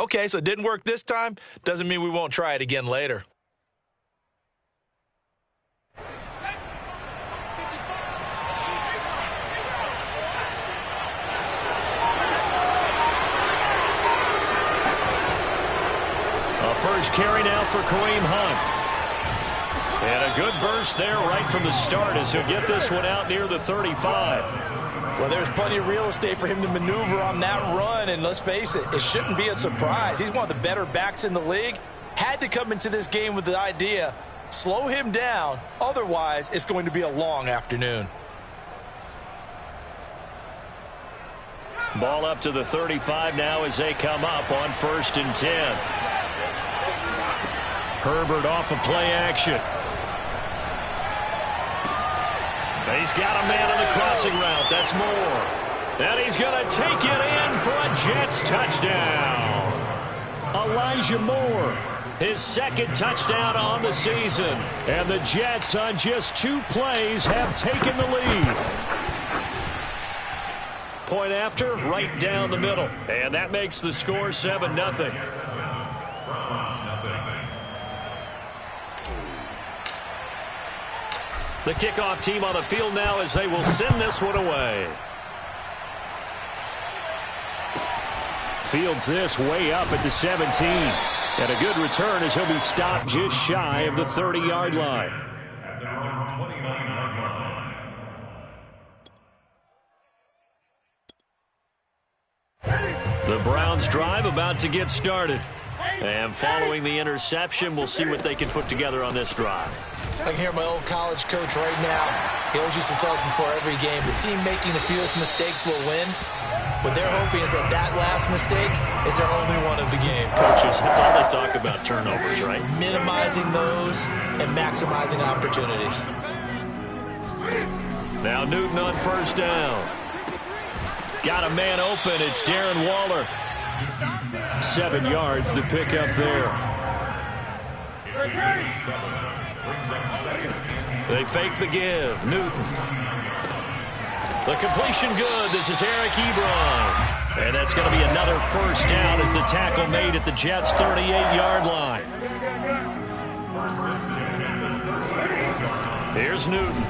Okay, so it didn't work this time. Doesn't mean we won't try it again later. A first carry now for Kareem Hunt. And a good burst there right from the start as he'll get this one out near the 35. Well, there's plenty of real estate for him to maneuver on that run, and let's face it, it shouldn't be a surprise. He's one of the better backs in the league. Had to come into this game with the idea, slow him down, otherwise it's going to be a long afternoon. Ball up to the 35 now as they come up on 1st and 10. Herbert off of play action. He's got a man on the crossing route. That's Moore. And he's going to take it in for a Jets touchdown. Elijah Moore, his second touchdown on the season. And the Jets on just 2 plays have taken the lead. Point after, right down the middle. And that makes the score 7-0. The kickoff team on the field now as they will send this one away. Fields this way up at the 17. And a good return as he'll be stopped just shy of the 30-yard line. The Browns drive about to get started. And following the interception, we'll see what they can put together on this drive. I can hear my old college coach right now. He always used to tell us before every game, the team making the fewest mistakes will win. What they're hoping is that last mistake is their only one of the game. Coaches, that's all they talk about, turnovers, right? Minimizing those and maximizing opportunities. Now Newton on 1st down. Got a man open. It's Darren Waller. 7 yards to pick up there. They fake the give. Newton. The completion good. This is Eric Ebron. And that's going to be another 1st down as the tackle made at the Jets' 38-yard line. Here's Newton.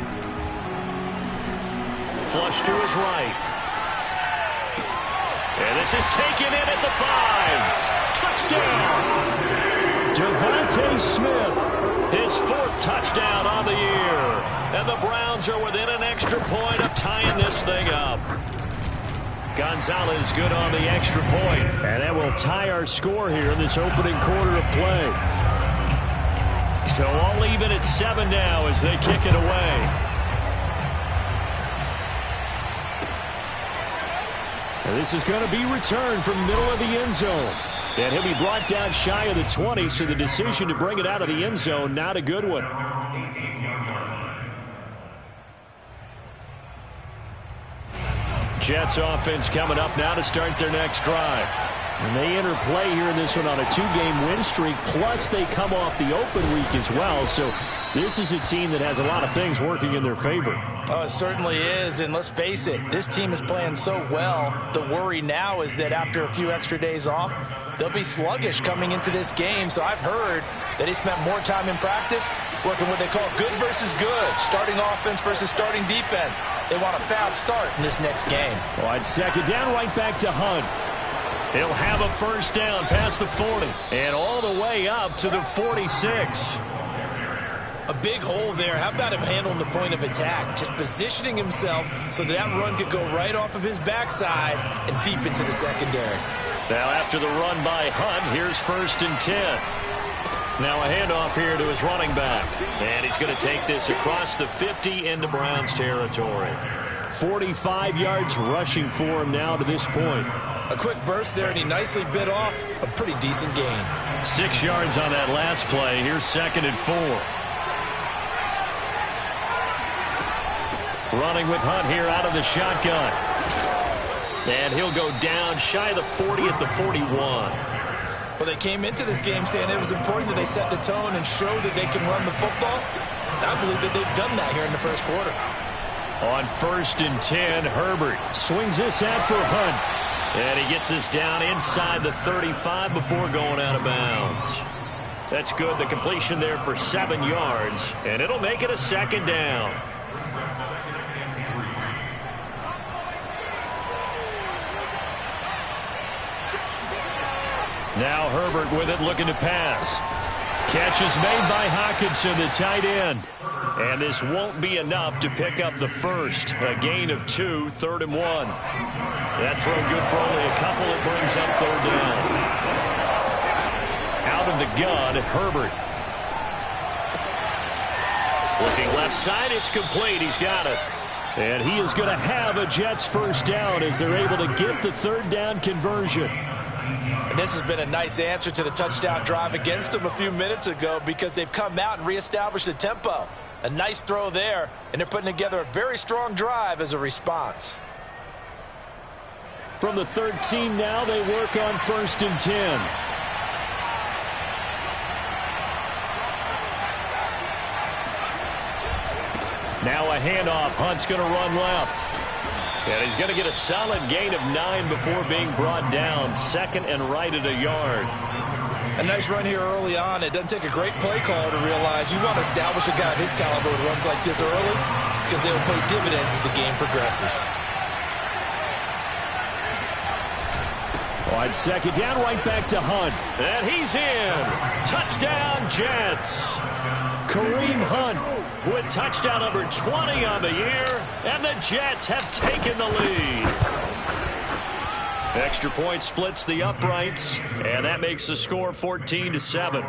Flush to his right. And this is taken in at the 5. Touchdown! Devontae Smith, his 4th touchdown on the year. And the Browns are within an extra point of tying this thing up. Gonzalez good on the extra point. And that will tie our score here in this opening quarter of play. So all even at 7 now as they kick it away. And this is going to be returned from middle of the end zone. And he'll be brought down shy of the 20, so the decision to bring it out of the end zone, not a good one. Jets offense coming up now to start their next drive. And they enter play here in this one on a 2-game win streak, plus they come off the open week as well. So this is a team that has a lot of things working in their favor. Oh, it certainly is, and let's face it, this team is playing so well. The worry now is that after a few extra days off, they'll be sluggish coming into this game. So I've heard that he spent more time in practice working what they call good versus good, starting offense versus starting defense. They want a fast start in this next game. On 2nd down, right back to Hunt. He'll have a 1st down past the 40 and all the way up to the 46. A big hole there. How about him handling the point of attack? Just positioning himself so that run could go right off of his backside and deep into the secondary. Now after the run by Hunt, here's 1st and 10. Now a handoff here to his running back. And he's going to take this across the 50 into Browns territory. 45 yards rushing for him now to this point. A quick burst there, and he nicely bit off a pretty decent gain. 6 yards on that last play. Here's 2nd and 4. Running with Hunt here out of the shotgun. And he'll go down shy of the 40 at the 41. Well, they came into this game saying it was important that they set the tone and show that they can run the football. I believe that they've done that here in the 1st quarter. On 1st and 10, Herbert swings this out for Hunt. And he gets this down inside the 35 before going out of bounds. That's good. The completion there for 7 yards, and it'll make it a second down. Now Herbert with it, looking to pass. Catch is made by Hockenson, the tight end. And this won't be enough to pick up the first. A gain of 2, 3rd and 1. That throw good for only a couple. It brings up 3rd down. Out of the gun, Herbert. Looking left side, it's complete. He's got it. And he is going to have a Jets first down as they're able to get the 3rd down conversion. And this has been a nice answer to the touchdown drive against them a few minutes ago because they've come out and reestablished the tempo. A nice throw there, and they're putting together a very strong drive as a response. From the 13 now, they work on 1st and 10. Now a handoff. Hunt's going to run left. And he's going to get a solid gain of 9 before being brought down. 2nd and right at a yard. A nice run here early on. It doesn't take a great play caller to realize you want to establish a guy of his caliber who runs like this early because they will pay dividends as the game progresses. On 2nd down, right back to Hunt. And he's in. Touchdown, Jets. Kareem Hunt with touchdown number 20 on the year, and the Jets have taken the lead. Extra point splits the uprights, and that makes the score 14-7.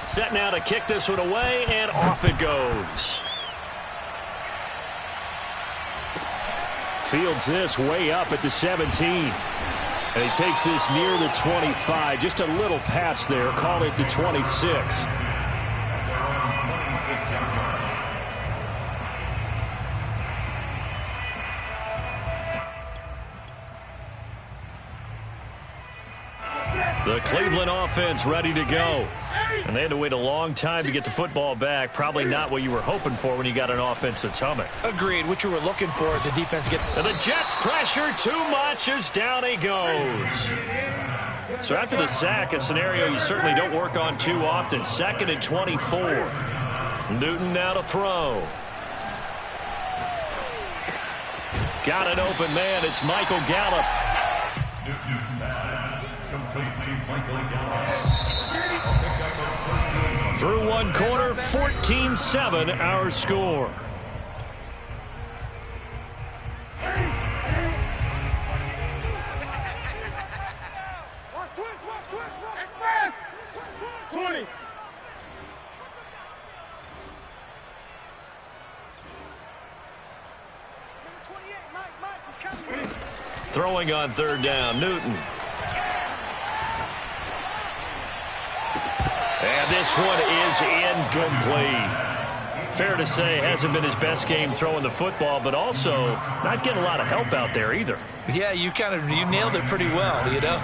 Set now to kick this one away, and off it goes. Fields this way up at the 17. And he takes this near the 25. Just a little pass there. Call it the 26. The Cleveland offense ready to go. And they had to wait a long time to get the football back. Probably not what you were hoping for when you got an offense that's humming. Agreed. What you were looking for is a defense get... And the Jets pressure too much as down he goes. So after the sack, a scenario you certainly don't work on too often. 2nd and 24. Newton now to throw. Got an open man. It's Michael Gallup. Newton's pass complete to Michael Gallup. Through one quarter, 14-7 our score. Throwing on 3rd down, Newton. And this one is incomplete. Fair to say, hasn't been his best game throwing the football, but also not getting a lot of help out there either. Yeah, you nailed it pretty well, you know.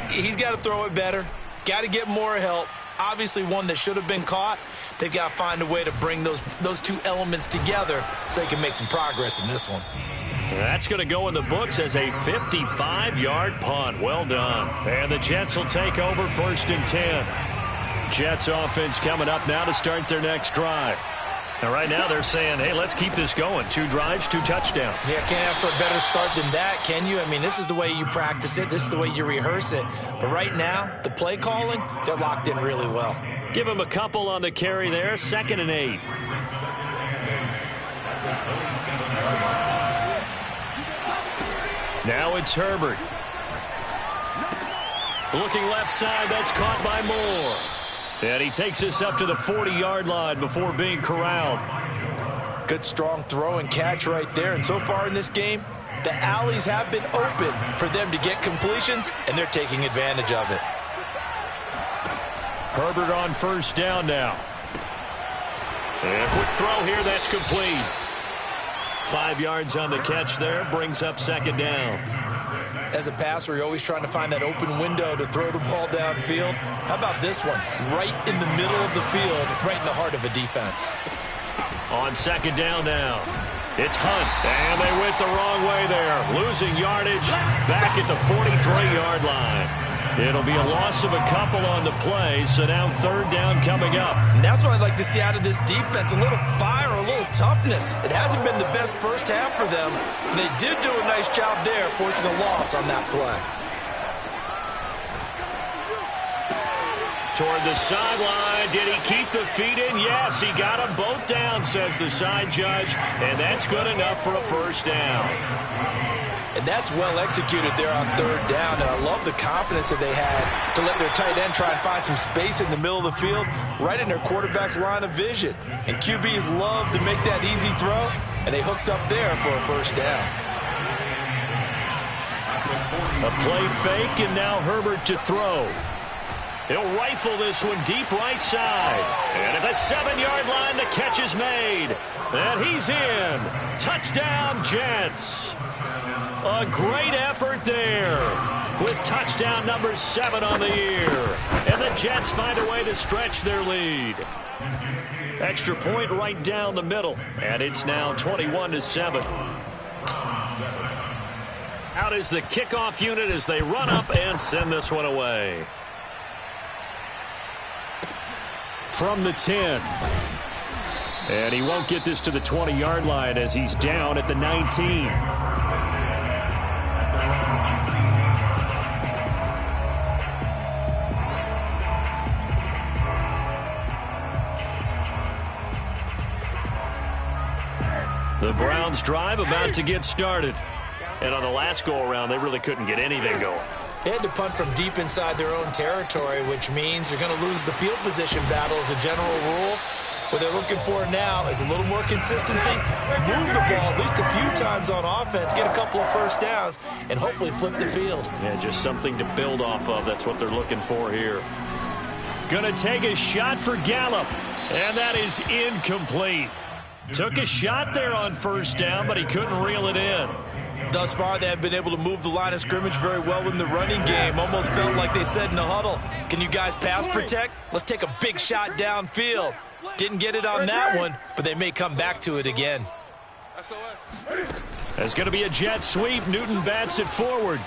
He's got to throw it better. Got to get more help. Obviously one that should have been caught. They've got to find a way to bring those two elements together so they can make some progress in this one. That's going to go in the books as a 55-yard punt. Well done. And the Jets will take over 1st and 10. Jets offense coming up now to start their next drive. And right now they're saying, hey, let's keep this going. 2 drives, 2 touchdowns. Yeah, can't ask for a better start than that, can you? I mean, this is the way you practice it. This is the way you rehearse it. But right now, the play calling, they're locked in really well. Give him a couple on the carry there. 2nd and 8. Now it's Herbert. Looking left side, that's caught by Moore. And he takes this up to the 40-yard line before being corralled. Good, strong throw and catch right there. And so far in this game, the alleys have been open for them to get completions, and they're taking advantage of it. Herbert on 1st down now. And a quick throw here, that's complete. 5 yards on the catch there, brings up 2nd down. As a passer, you're always trying to find that open window to throw the ball downfield. How about this one? Right in the middle of the field, right in the heart of a defense. On second down now, it's Hunt. And they went the wrong way there. Losing yardage back at the 43-yard line. It'll be a loss of a couple on the play, so now third down coming up. And that's what I'd like to see out of this defense, a little fire, a little toughness. It hasn't been the best first half for them. They did do a nice job there, forcing a loss on that play. Toward the sideline. Did he keep the feet in? Yes, he got them both down, says the side judge, and that's good enough for a first down. And that's well executed there on third down, and I love the confidence that they had to let their tight end try and find some space in the middle of the field, right in their quarterback's line of vision. And QBs love to make that easy throw, and they hooked up there for a first down. A play fake, and now Herbert to throw. He'll rifle this one deep right side. And at the 7-yard line, the catch is made. And he's in. Touchdown, Jets. A great effort there with touchdown number 7 on the year. And the Jets find a way to stretch their lead. Extra point right down the middle. And it's now 21-7. Out is the kickoff unit as they run up and send this one away. From the 10. And he won't get this to the 20-yard line as he's down at the 19. The Browns drive about to get started. And on the last go-around, they really couldn't get anything going. They had to punt from deep inside their own territory, which means they're going to lose the field position battle as a general rule. What they're looking for now is a little more consistency, move the ball at least a few times on offense, get a couple of first downs, and hopefully flip the field. Yeah, just something to build off of. That's what they're looking for here. Going to take a shot for Gallup, and that is incomplete. Took a shot there on first down, but he couldn't reel it in. Thus far, they have been able to move the line of scrimmage very well in the running game. Almost felt like they said in the huddle, can you guys pass protect? Let's take a big shot downfield. Didn't get it on that one, but they may come back to it again. There's going to be a jet sweep. Newton bats it forward.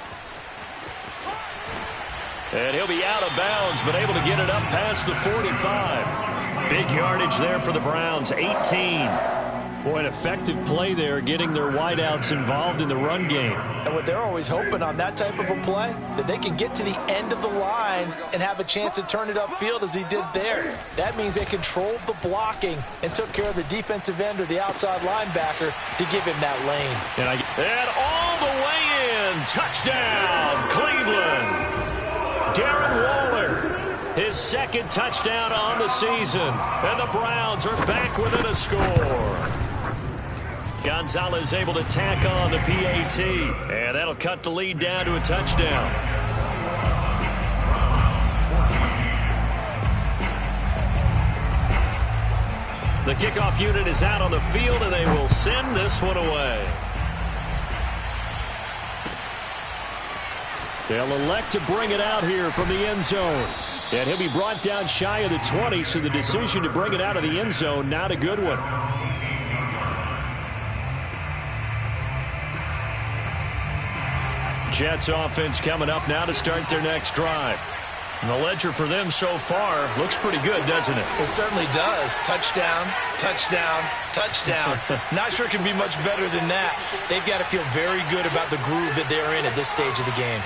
And he'll be out of bounds, but able to get it up past the 45. Big yardage there for the Browns, 18. Boy, an effective play there, getting their wideouts involved in the run game. And what they're always hoping on that type of a play, that they can get to the end of the line and have a chance to turn it upfield as he did there. That means they controlled the blocking and took care of the defensive end or the outside linebacker to give him that lane. And all the way in, touchdown, Cleveland. Darren Waller, his second touchdown on the season. And the Browns are back within a score. Gonzalez able to tack on the PAT. And that'll cut the lead down to a touchdown. The kickoff unit is out on the field, and they will send this one away. They'll elect to bring it out here from the end zone. And he'll be brought down shy of the 20, so the decision to bring it out of the end zone, not a good one. Jets offense coming up now to start their next drive. And the ledger for them so far looks pretty good, doesn't it? It certainly does. Touchdown, touchdown, touchdown. Not sure it can be much better than that. They've got to feel very good about the groove that they're in at this stage of the game.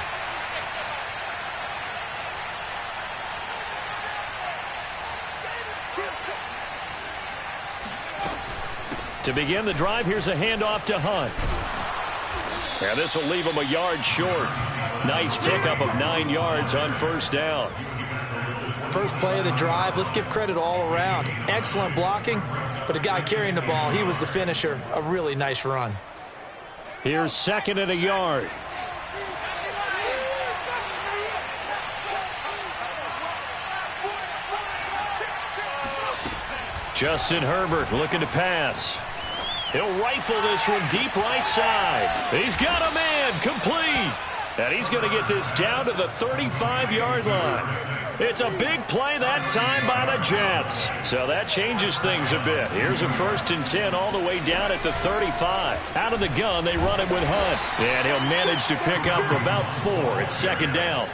To begin the drive, here's a handoff to Hunt. And this will leave him a yard short. Nice pickup of 9 yards on first down. First play of the drive, let's give credit all around. Excellent blocking, but the guy carrying the ball, he was the finisher. A really nice run. Here's second and a yard. Justin Herbert looking to pass. He'll rifle this one deep right side. He's got a man complete. And he's going to get this down to the 35-yard line. It's a big play that time by the Jets. So that changes things a bit. Here's a 1st and 10 all the way down at the 35. Out of the gun, they run it with Hunt. And he'll manage to pick up about 4. It's 2nd down.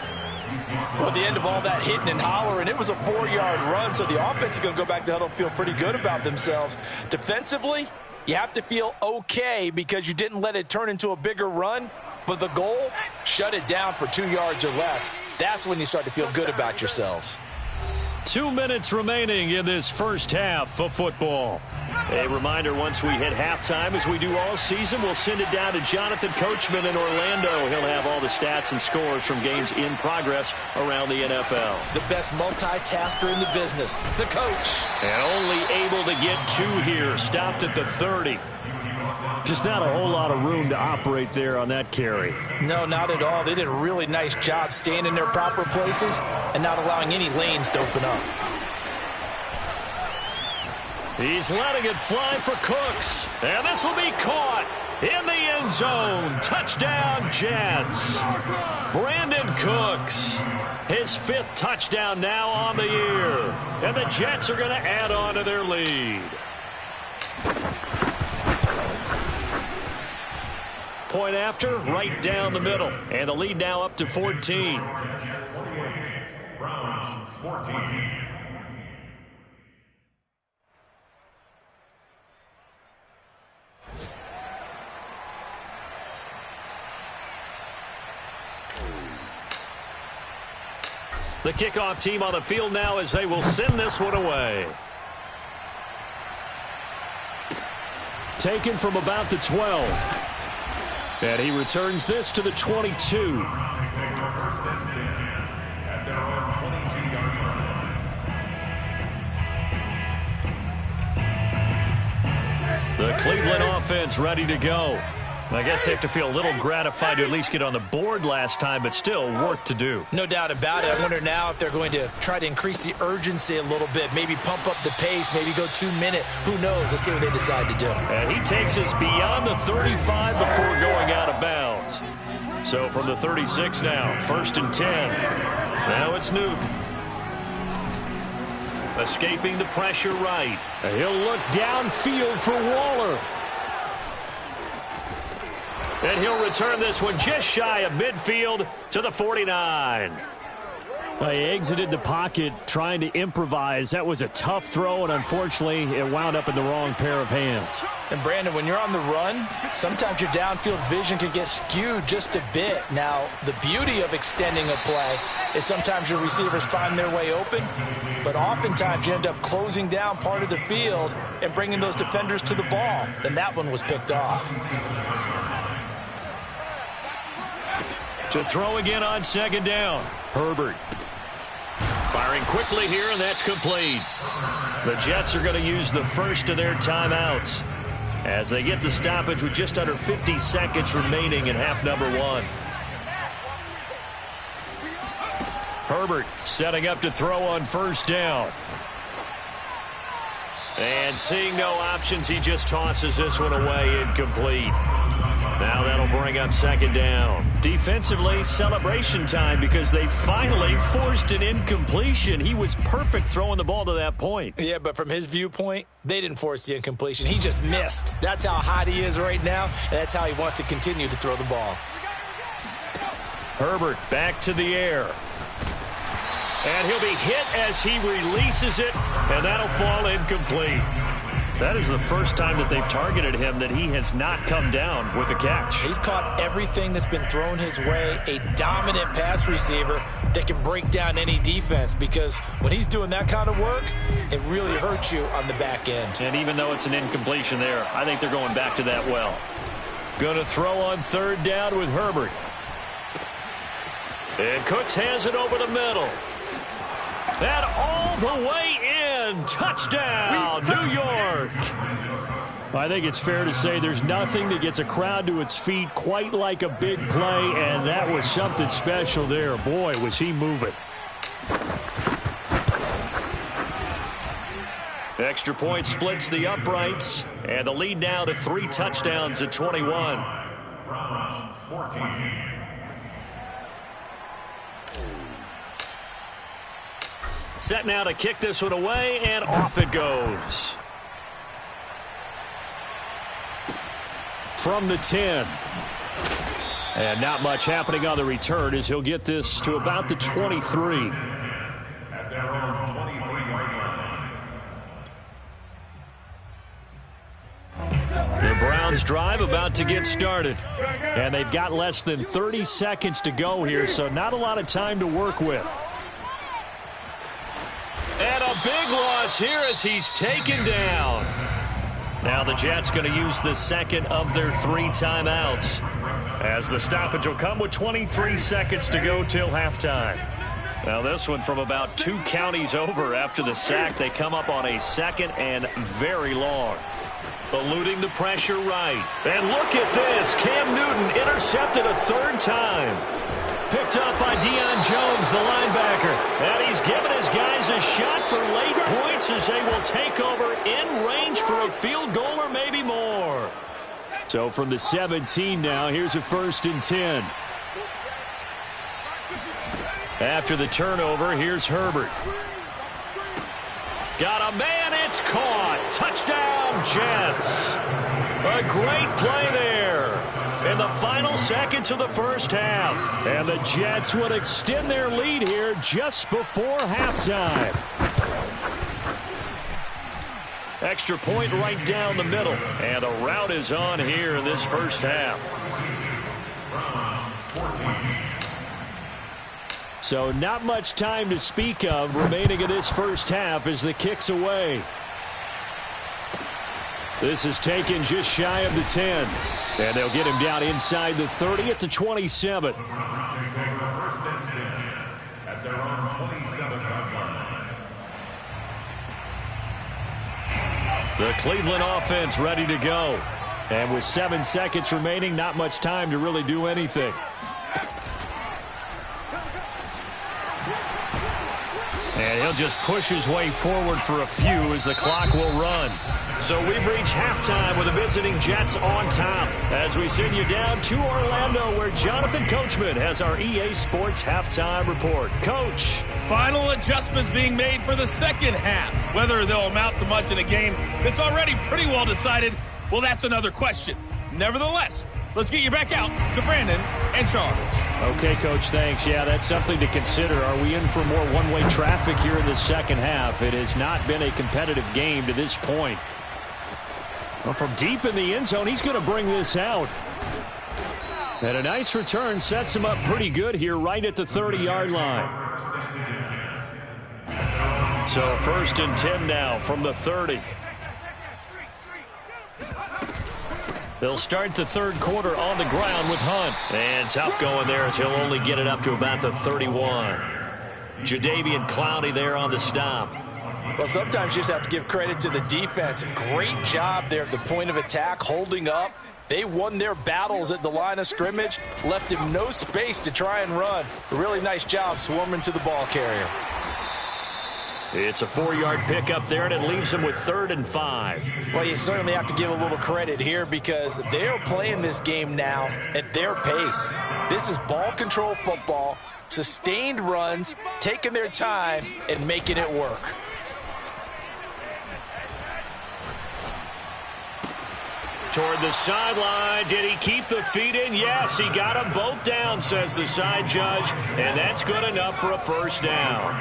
Well, at the end of all that hitting and hollering, it was a 4-yard run, so the offense is going to go back to huddle and feel pretty good about themselves. Defensively, you have to feel okay because you didn't let it turn into a bigger run. But the goal, shut it down for 2 yards or less. That's when you start to feel good about yourselves. 2 minutes remaining in this first half of football. A reminder, once we hit halftime, as we do all season, we'll send it down to Jonathan Coachman in Orlando. He'll have all the stats and scores from games in progress around the NFL. The best multitasker in the business, the coach. And only able to get 2 here, stopped at the 30. Just not a whole lot of room to operate there on that carry. No, not at all. They did a really nice job staying in their proper places and not allowing any lanes to open up. He's letting it fly for Cooks. And this will be caught in the end zone. Touchdown, Jets. Brandon Cooks. His 5th touchdown now on the year. And the Jets are going to add on to their lead. Point after, right down the middle. And the lead now up to 14. Browns 14. The kickoff team on the field now as they will send this one away. Taken from about the 12. And he returns this to the 22. First and 10 at their own 22-yard line. The Cleveland offense ready to go. I guess they have to feel a little gratified to at least get on the board last time, but still work to do. No doubt about it. I wonder now if they're going to try to increase the urgency a little bit, maybe pump up the pace, maybe go 2-minute. Who knows? Let's see what they decide to do. And he takes us beyond the 35 before going out of bounds. So from the 36 now, 1st and 10. Now it's Newton. Escaping the pressure right. And he'll look downfield for Waller. And he'll return this one just shy of midfield to the 49. He exited the pocket trying to improvise. That was a tough throw, and unfortunately, it wound up in the wrong pair of hands. And, Brandon, when you're on the run, sometimes your downfield vision can get skewed just a bit. Now, the beauty of extending a play is sometimes your receivers find their way open, but oftentimes you end up closing down part of the field and bringing those defenders to the ball. And that one was picked off. To throw again on 2nd down. Herbert. Firing quickly here, and that's complete. The Jets are going to use the first of their timeouts as they get the stoppage with just under 50 seconds remaining in half number 1. Herbert setting up to throw on 1st down. And seeing no options, he just tosses this one away, incomplete. Now that'll bring up 2nd down. Defensively, celebration time because they finally forced an incompletion. He was perfect throwing the ball to that point. Yeah, but from his viewpoint, they didn't force the incompletion. He just missed. That's how hot he is right now, and that's how he wants to continue to throw the ball. Herbert back to the air. And he'll be hit as he releases it, and that'll fall incomplete. That is the first time that they've targeted him that he has not come down with a catch. He's caught everything that's been thrown his way, a dominant pass receiver that can break down any defense, because when he's doing that kind of work, it really hurts you on the back end. And even though it's an incompletion there, I think they're going back to that well. Going to throw on 3rd down with Herbert. And Cooks has it over the middle. And all the way in. Touchdown, New York. I think it's fair to say there's nothing that gets a crowd to its feet quite like a big play, and that was something special there. Boy, was he moving. Extra point splits the uprights, and the lead now to 3 touchdowns at 21. Browns 14. Set now to kick this one away, and off it goes. From the 10. And not much happening on the return as he'll get this to about the 23. At their own 23-yard line. The Browns drive about to get started. And they've got less than 30 seconds to go here, so not a lot of time to work with. And a big loss here as he's taken down. Now the Jets going to use the second of their 3 timeouts, as the stoppage will come with 23 seconds to go till halftime. Now this one from about 2 counties over after the sack. They come up on a second and very long. Eluding the pressure right. And look at this. Cam Newton intercepted a 3rd time. Picked up by Deion Jones, the linebacker. And he's given his guys a shot for late points as they will take over in range for a field goal or maybe more. So from the 17 now, here's a 1st and 10. After the turnover, here's Herbert. Got a man, it's caught. Touchdown, Jets. A great play there in the final seconds of the first half. And the Jets would extend their lead here just before halftime. Extra point right down the middle. And a rout is on here in this first half. So not much time to speak of remaining in this first half as the kick's away. This is taken just shy of the 10. And they'll get him down inside the 30 at the 27. First and 10 at their own 27-yard line. The Cleveland offense ready to go. And with 7 seconds remaining, not much time to really do anything. And he'll just push his way forward for a few as the clock will run. So we've reached halftime with the visiting Jets on top as we send you down to Orlando where Jonathan Coachman has our EA Sports halftime report. Coach. Final adjustments being made for the second half. Whether they'll amount to much in a game that's already pretty well decided, well, that's another question. Nevertheless, let's get you back out to Brandon and Charles. Okay, Coach, thanks. Yeah, that's something to consider. Are we in for more one-way traffic here in the second half? It has not been a competitive game to this point. Well, from deep in the end zone, he's going to bring this out. And a nice return sets him up pretty good here right at the 30-yard line. So 1st and 10 now from the 30. They'll start the 3rd quarter on the ground with Hunt. And tough going there as he'll only get it up to about the 31. Jadeveon Clowney there on the stop. Well, sometimes you just have to give credit to the defense. Great job there at the point of attack, holding up. They won their battles at the line of scrimmage, left him no space to try and run. A really nice job swarming to the ball carrier. It's a 4-yard pickup there, and it leaves them with 3rd and 5. Well, you certainly have to give a little credit here because they're playing this game now at their pace. This is ball control football, sustained runs, taking their time, and making it work. Toward the sideline. Did he keep the feet in? Yes, he got them both down, says the side judge, and that's good enough for a 1st down.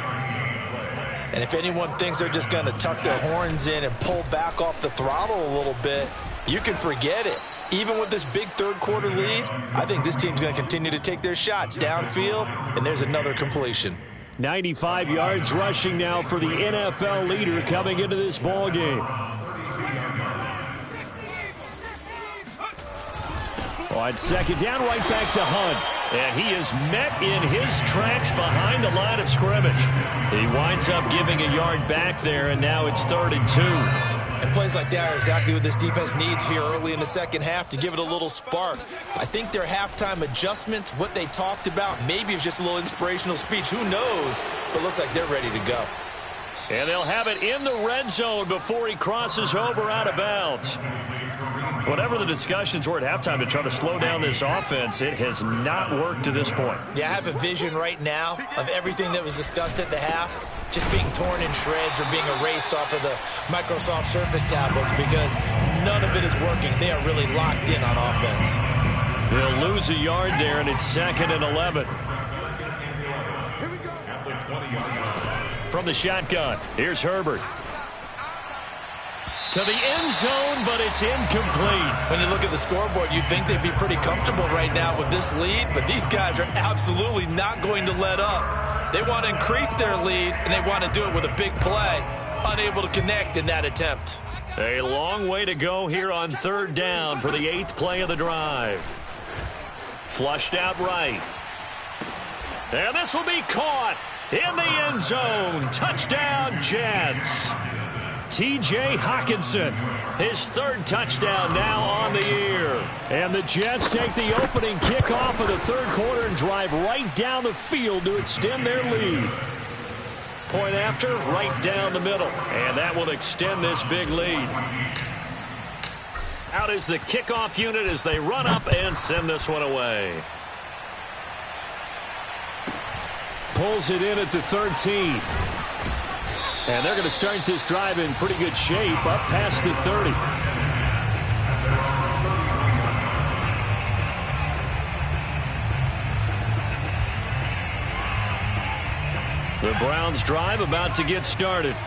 And if anyone thinks they're just going to tuck their horns in and pull back off the throttle a little bit, you can forget it. Even with this big 3rd quarter lead, I think this team's going to continue to take their shots downfield, and there's another completion. 95 yards rushing now for the NFL leader coming into this ball game. On 2nd down, right back to Hunt. And he is met in his tracks behind the line of scrimmage. He winds up giving a yard back there, and now it's 3rd and 2. And plays like that are exactly what this defense needs here early in the second half to give it a little spark. I think their halftime adjustments, what they talked about, maybe it was just a little inspirational speech. Who knows? But it looks like they're ready to go. And they'll have it in the red zone before he crosses over out of bounds. Whatever the discussions were at halftime to try to slow down this offense, it has not worked to this point. Yeah, I have a vision right now of everything that was discussed at the half. just being torn in shreds or being erased off of the Microsoft Surface tablets because none of it is working. They are really locked in on offense. They'll lose a yard there, and it's 2nd and 11. From the shotgun, here's Herbert. To the end zone, but it's incomplete. When you look at the scoreboard, you'd think they'd be pretty comfortable right now with this lead, but these guys are absolutely not going to let up. They want to increase their lead, and they want to do it with a big play. Unable to connect in that attempt. A long way to go here on 3rd down for the 8th play of the drive. Flushed out right. And this will be caught in the end zone. Touchdown, Jets. T.J. Hawkinson, his 3rd touchdown now on the year. And the Jets take the opening kickoff of the 3rd quarter and drive right down the field to extend their lead. Point after, right down the middle. And that will extend this big lead. Out is the kickoff unit as they run up and send this one away. Pulls it in at the 13. And they're going to start this drive in pretty good shape up past the 30. The Browns drive about to get started.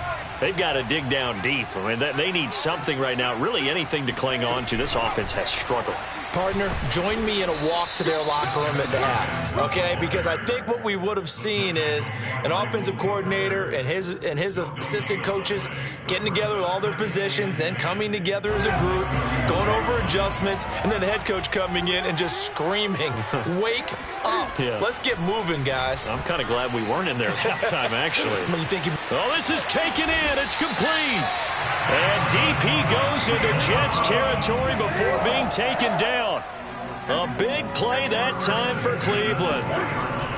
They've got to dig down deep. I mean, they need something right now, really anything to cling on to. This offense has struggled. Partner, join me in a walk to their locker room at the half, okay? Because I think what we would have seen is an offensive coordinator and his assistant coaches getting together with all their positions, then coming together as a group, going over adjustments, and then the head coach coming in and just screaming, wake up. Yeah. Let's get moving, guys. I'm kind of glad we weren't in there at halftime, actually. When you think oh, this is taken in. It's complete. And DP goes into Jets territory before being taken down. A big play that time for Cleveland.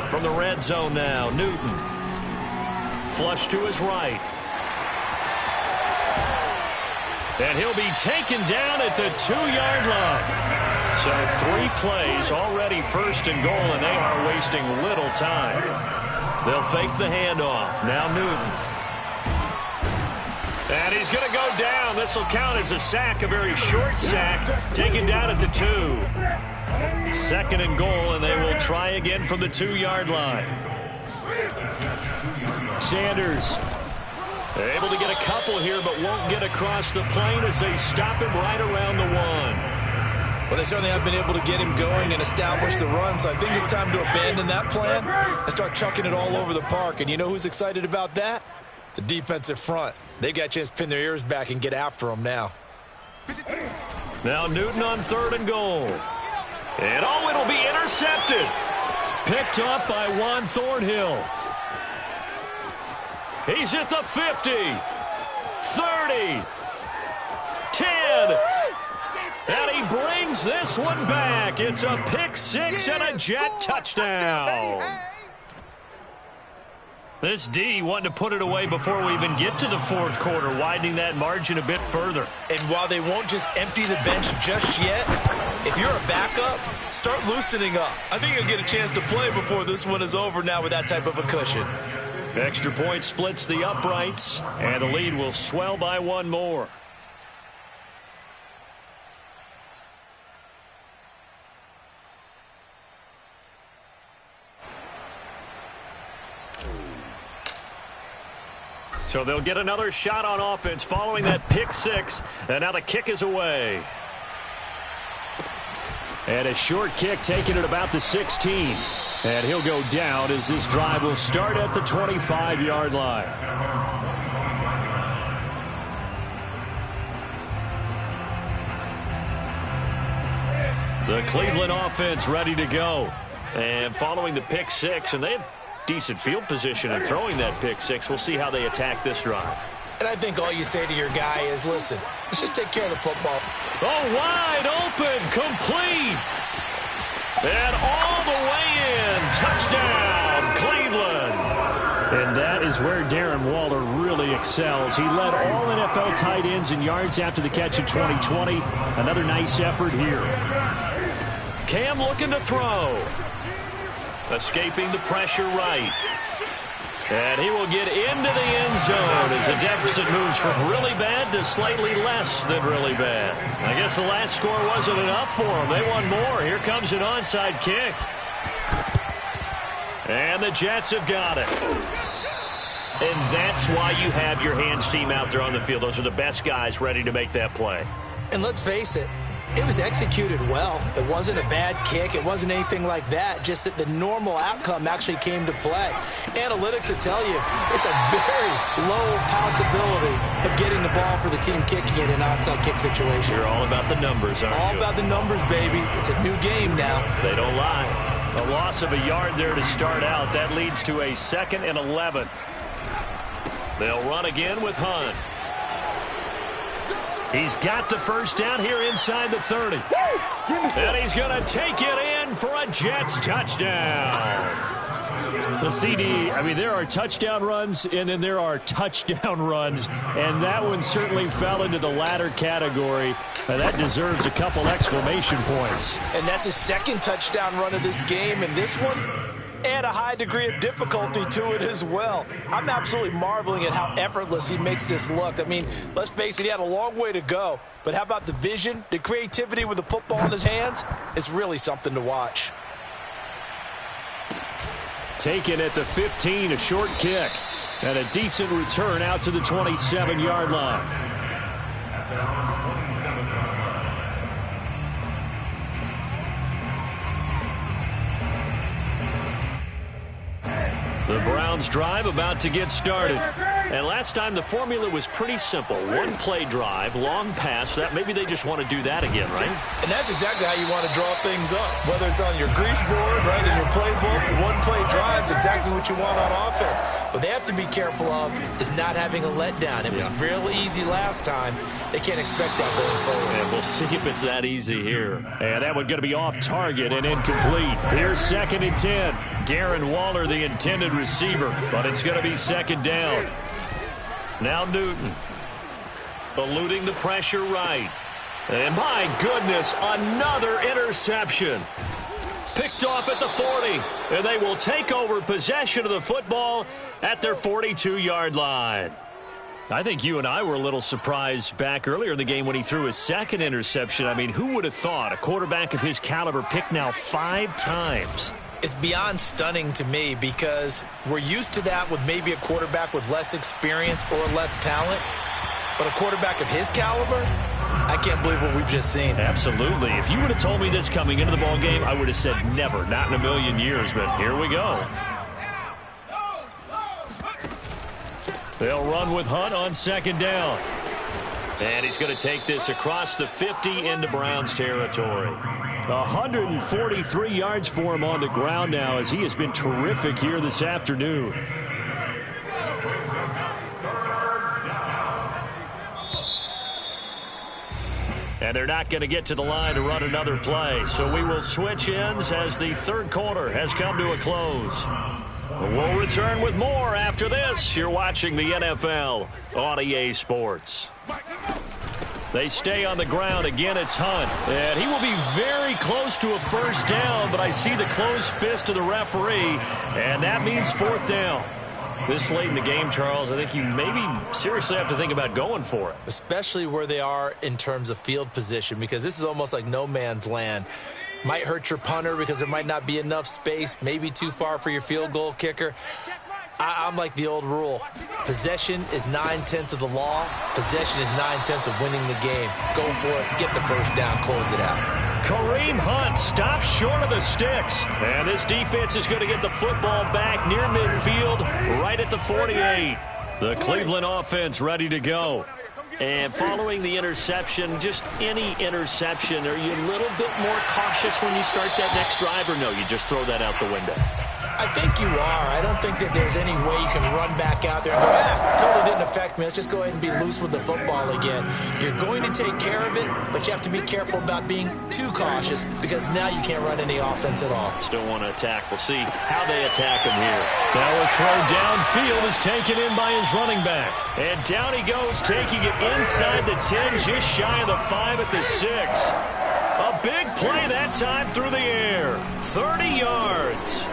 From the red zone now, Newton. Flush to his right. And he'll be taken down at the 2-yard line. So 3 plays already 1st and goal, and they are wasting little time. They'll fake the handoff. Now Newton. And he's going to go down. This will count as a sack, a very short sack. Taken down at the 2. 2nd and goal, and they will try again from the 2-yard line. Sanders able to get a couple here, but won't get across the plane as they stop him right around the 1. Well, they certainly have been able to get him going and establish the run, so I think it's time to abandon that plan and start chucking it all over the park. And you know who's excited about that? The defensive front. They got a chance to pin their ears back and get after them now. Now Newton on 3rd and goal. And oh, it'll be intercepted. Picked up by Juan Thornhill. He's at the 50. 30. 10. And he brings this one back. It's a pick 6 and a Jet touchdown. This D wanting to put it away before we even get to the 4th quarter, widening that margin a bit further. And while they won't just empty the bench just yet, if you're a backup, start loosening up. I think you'll get a chance to play before this one is over now with that type of a cushion. Extra point splits the uprights, and the lead will swell by 1 more. So they'll get another shot on offense following that pick 6. And now the kick is away. And a short kick taken at about the 16. And he'll go down as this drive will start at the 25-yard line. The Cleveland offense ready to go. And following the pick 6, and they have decent field position and throwing that pick 6. We'll see how they attack this drive. And I think all you say to your guy is, listen, let's just take care of the football. Oh, wide open, complete. And all the way in. Touchdown, Cleveland. And that is where Darren Waller really excels. He led all NFL tight ends in yards after the catch in 2020. Another nice effort here. Cam looking to throw. Escaping the pressure right. And he will get into the end zone as the deficit moves from really bad to slightly less than really bad. I guess the last score wasn't enough for them. They won more. Here comes an onside kick. And the Jets have got it. And that's why you have your hands team out there on the field. Those are the best guys ready to make that play. And let's face it, it was executed well. It wasn't a bad kick. It wasn't anything like that. Just that the normal outcome actually came to play. Analytics will tell you it's a very low possibility of getting the ball for the team kicking it in an onside kick situation. You're all about the numbers, aren't you? All about the numbers, baby. It's a new game now. They don't lie. A loss of a yard there to start out. That leads to a 2nd and 11. They'll run again with Hunt. He's got the first down here inside the 30. And he's going to take it in for a Jets touchdown. The CD, I mean, there are touchdown runs, and then there are touchdown runs, and that one certainly fell into the latter category. That deserves a couple exclamation points. And that's his second touchdown run of this game, and this one, add a high degree of difficulty to it as well. I'm absolutely marveling at how effortless he makes this look. I mean, let's face it, he had a long way to go, but how about the vision, the creativity with the football in his hands? It's really something to watch. Taken at the 15, a short kick. And a decent return out to the 27-yard line. At their own 27-yard line. The Browns drive about to get started. And last time the formula was pretty simple. One play drive, long pass. That maybe they just want to do that again, right? And that's exactly how you want to draw things up. Whether it's on your grease board, right, in your playbook, one play drive is exactly what you want on offense. What they have to be careful of is not having a letdown. It was real easy last time. They can't expect that going forward. And we'll see if it's that easy here. And that one's going to be off target and incomplete. Here's 2nd and 10. Darren Waller, the intended receiver, but it's going to be 2nd down. Now Newton, eluding the pressure right. And my goodness, another interception. Picked off at the 40, and they will take over possession of the football at their 42-yard line. I think you and I were a little surprised back earlier in the game when he threw his 2nd interception. I mean, who would have thought a quarterback of his caliber picked now 5 times? It's beyond stunning to me because we're used to that with maybe a quarterback with less experience or less talent. But a quarterback of his caliber, I can't believe what we've just seen. Absolutely. If you would have told me this coming into the ball game, I would have said never, not in a million years. But here we go. They'll run with Hunt on 2nd down. And he's going to take this across the 50 into Browns territory. 143 yards for him on the ground now as he has been terrific here this afternoon. And they're not going to get to the line to run another play. So we will switch ends as the 3rd quarter has come to a close. We'll return with more after this. You're watching the NFL on EA Sports. They stay on the ground. Again, it's Hunt. And he will be very close to a first down, but I see the closed fist of the referee, and that means 4th down. This late in the game, Charles, I think you maybe seriously have to think about going for it. Especially where they are in terms of field position, because this is almost like no man's land. Might hurt your punter because there might not be enough space, maybe too far for your field goal kicker. I'm like the old rule. Possession is 9/10 of the law. Possession is 9/10 of winning the game. Go for it. Get the first down. Close it out. Kareem Hunt stops short of the sticks. And this defense is going to get the football back near midfield, right at the 48. The Cleveland offense ready to go. And following the interception, just any interception, are you a little bit more cautious when you start that next drive, or no, you just throw that out the window? I think you are. I don't think that there's any way you can run back out there and go, totally didn't affect me. Let's just go ahead and be loose with the football again. You're going to take care of it, but you have to be careful about being too cautious because now you can't run any offense at all. Still want to attack. We'll see how they attack him here. Now a throw downfield is taken in by his running back. And down he goes, taking it inside the 10, just shy of the 5 at the 6. A big play that time through the air. 30 yards.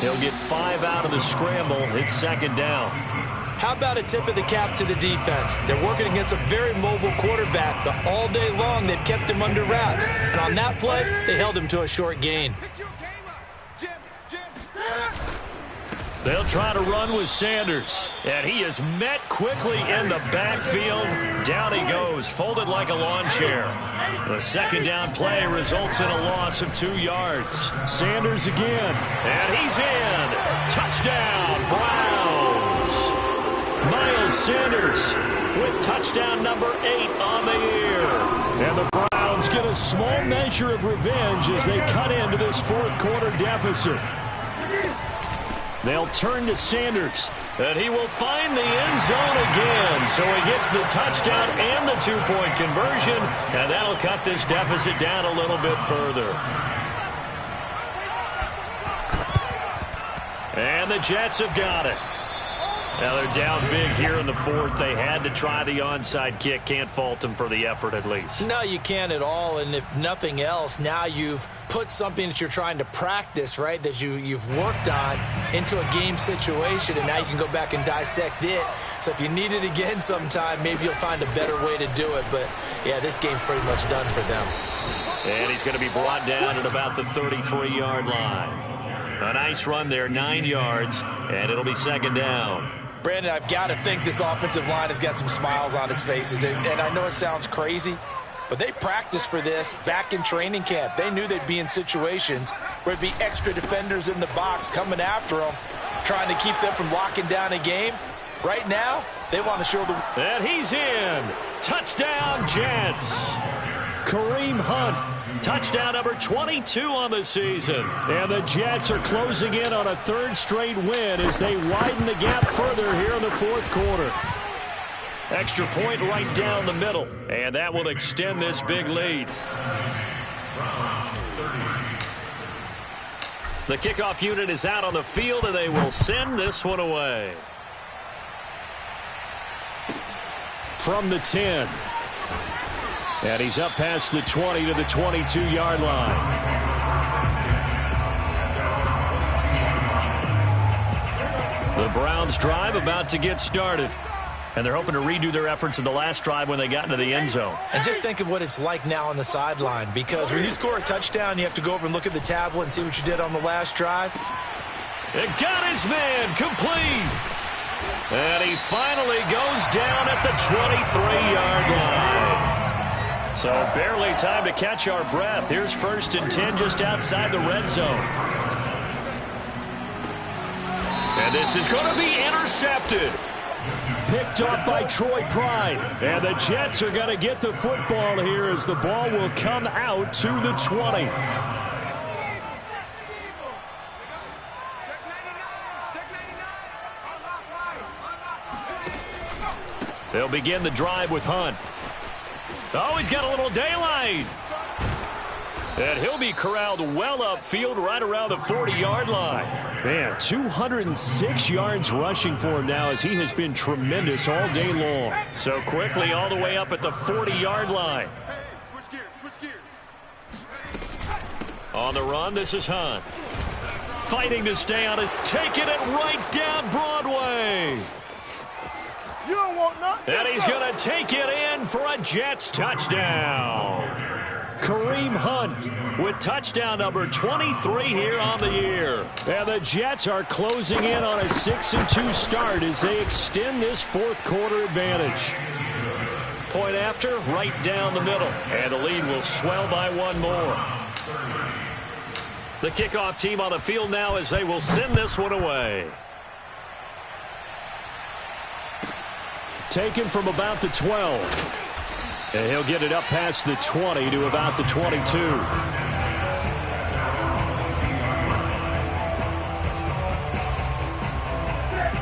He'll get 5 out of the scramble. It's second down. How about a tip of the cap to the defense? They're working against a very mobile quarterback, but all day long they've kept him under wraps. And on that play, they held him to a short gain. They'll try to run with Sanders. And he is met quickly in the backfield. Down he goes, folded like a lawn chair. The second down play results in a loss of 2 yards. Sanders again. And he's in. Touchdown, Browns. Miles Sanders with touchdown number 8 on the year. And the Browns get a small measure of revenge as they cut into this fourth quarter deficit. They'll turn to Sanders, and he will find the end zone again. So he gets the touchdown and the 2-point conversion, and that'll cut this deficit down a little bit further. And the Jets have got it. Now they're down big here in the fourth. They had to try the onside kick. Can't fault them for the effort at least. No, you can't at all. And if nothing else, now you've put something that you're trying to practice, right, that you've worked on into a game situation, and now you can go back and dissect it. So if you need it again sometime, maybe you'll find a better way to do it. But, yeah, this game's pretty much done for them. And he's going to be brought down at about the 33-yard line. A nice run there, 9 yards, and it'll be second down. Brandon, I've got to think this offensive line has got some smiles on its faces. And I know it sounds crazy, but they practiced for this back in training camp. They knew they'd be in situations where it'd be extra defenders in the box coming after them, trying to keep them from locking down a game. Right now, they want to show the... And he's in. Touchdown, Jets. Kareem Hunt. Touchdown number 22 on the season. And the Jets are closing in on a third straight win as they widen the gap further here in the fourth quarter. Extra point right down the middle. And that will extend this big lead. The kickoff unit is out on the field, and they will send this one away. From the 10. And he's up past the 20 to the 22-yard line. The Browns drive about to get started. And they're hoping to redo their efforts in the last drive when they got into the end zone. And just think of what it's like now on the sideline, because when you score a touchdown, you have to go over and look at the tablet and see what you did on the last drive. It got his man complete. And he finally goes down at the 23-yard line. So barely time to catch our breath. Here's 1st and 10 just outside the red zone. And this is going to be intercepted. Picked up by Troy Pride. And the Jets are going to get the football here as the ball will come out to the 20. They'll begin the drive with Hunt. Oh, he's got a little daylight. And he'll be corralled well upfield right around the 40-yard line. Man, 206 yards rushing for him now as he has been tremendous all day long. So quickly all the way up at the 40-yard line. On the run, this is Hunt. Fighting to stay on it, taking it right down Broadway. You don't want nothing. And he's going to take it in for a Jets touchdown. Kareem Hunt with touchdown number 23 here on the year. And the Jets are closing in on a 6-2 start as they extend this fourth quarter advantage. Point after, right down the middle. And the lead will swell by one more. The kickoff team on the field now as they will send this one away. Taken from about the 12. And he'll get it up past the 20 to about the 22.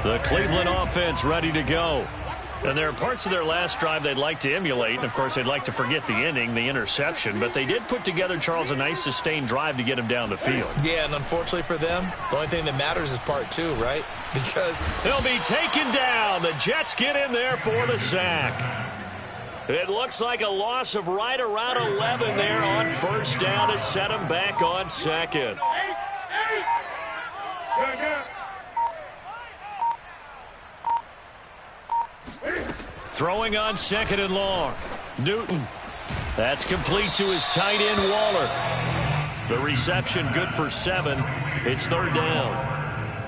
The Cleveland offense ready to go. And there are parts of their last drive they'd like to emulate. And, of course, they'd like to forget the ending, the interception. But they did put together, Charles, a nice sustained drive to get him down the field. Yeah, and unfortunately for them, the only thing that matters is part 2, right? Because he'll be taken down. The Jets get in there for the sack. It looks like a loss of right around 11 there on first down to set him back on second. Throwing on 2nd and long. Newton. That's complete to his tight end, Waller. The reception good for 7. It's 3rd down.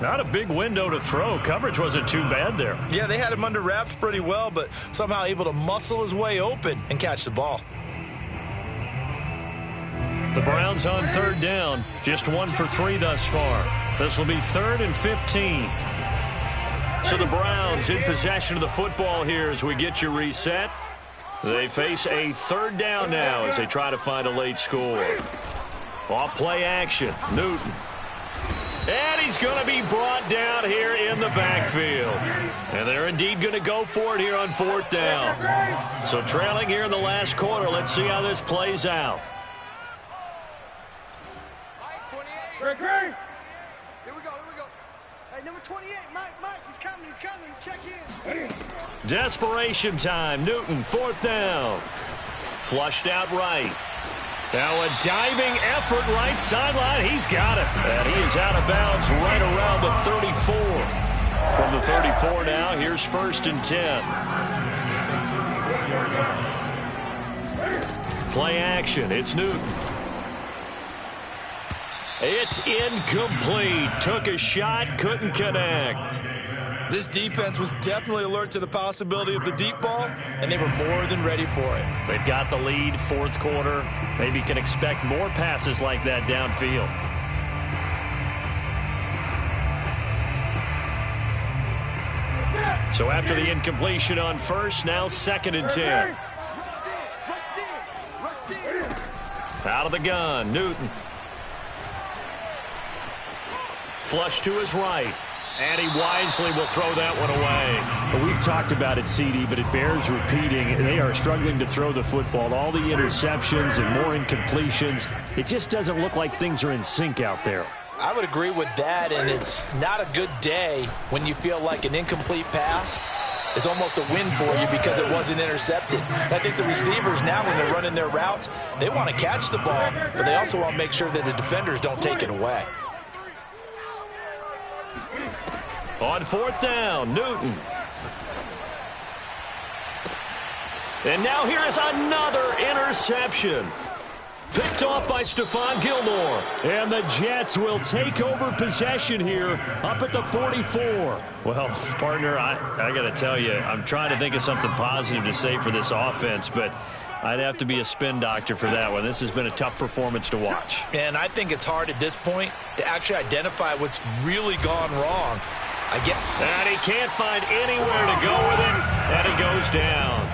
Not a big window to throw. Coverage wasn't too bad there. Yeah, they had him under wraps pretty well, but somehow able to muscle his way open and catch the ball. The Browns on 3rd down. Just 1 for 3 thus far. This will be 3rd and 15. So the Browns in possession of the football here as we get you reset. They face a 3rd down now as they try to find a late score. Off play action. Newton. And he's going to be brought down here in the backfield. And they're indeed going to go for it here on 4th down. So trailing here in the last quarter. Let's see how this plays out. Here we go, here we go. Hey, number 28, Mike, he's coming. Check in. Desperation time. Newton, 4th down. Flushed out right. Now a diving effort right sideline. He's got it. And he is out of bounds right around the 34. From the 34 now, here's 1st and 10. Play action. It's Newton. It's incomplete. Took a shot, couldn't connect. This defense was definitely alert to the possibility of the deep ball, and they were more than ready for it. They've got the lead, 4th quarter. Maybe can expect more passes like that downfield. So after the incompletion on 1st, now 2nd and 10. Out of the gun, Newton. Flush to his right. And he wisely will throw that one away. Well, we've talked about it, CD, but it bears repeating. They are struggling to throw the football. All the interceptions and more incompletions. It just doesn't look like things are in sync out there. I would agree with that, and it's not a good day when you feel like an incomplete pass is almost a win for you because it wasn't intercepted. I think the receivers now, when they're running their routes, they want to catch the ball, but they also want to make sure that the defenders don't take it away. On 4th down, Newton. And now here is another interception. Picked off by Stephon Gilmore. And the Jets will take over possession here up at the 44. Well, partner, I got to tell you, I'm trying to think of something positive to say for this offense, but I'd have to be a spin doctor for that one. This has been a tough performance to watch. And I think it's hard at this point to actually identify what's really gone wrong. And he can't find anywhere to go with it, and he goes down.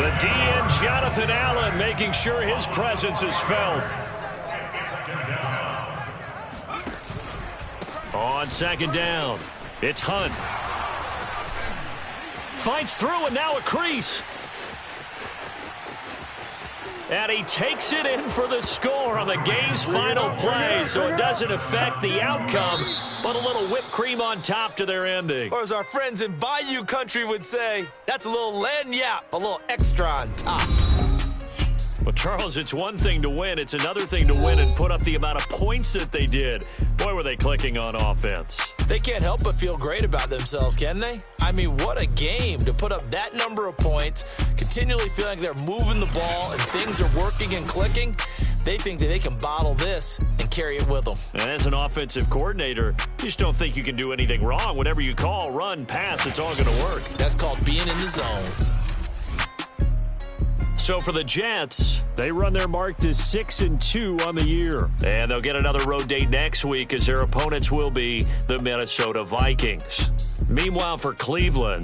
The DN, Jonathan Allen, making sure his presence is felt. On 2nd down, it's Hunt. Fights through, and now a crease. And he takes it in for the score on the game's final play, so it doesn't affect the outcome, but a little whipped cream on top to their ending. Or as our friends in Bayou country would say, that's a little lagniappe, a little extra on top. Well, Charles, it's one thing to win. It's another thing to win and put up the amount of points that they did. Boy, were they clicking on offense. They can't help but feel great about themselves, can they? I mean, what a game to put up that number of points, continually feeling like they're moving the ball and things are working and clicking. They think that they can bottle this and carry it with them. And as an offensive coordinator, you just don't think you can do anything wrong. Whatever you call, run, pass, it's all going to work. That's called being in the zone. So for the Jets, they run their mark to 6-2 on the year. And they'll get another road date next week as their opponents will be the Minnesota Vikings. Meanwhile, for Cleveland,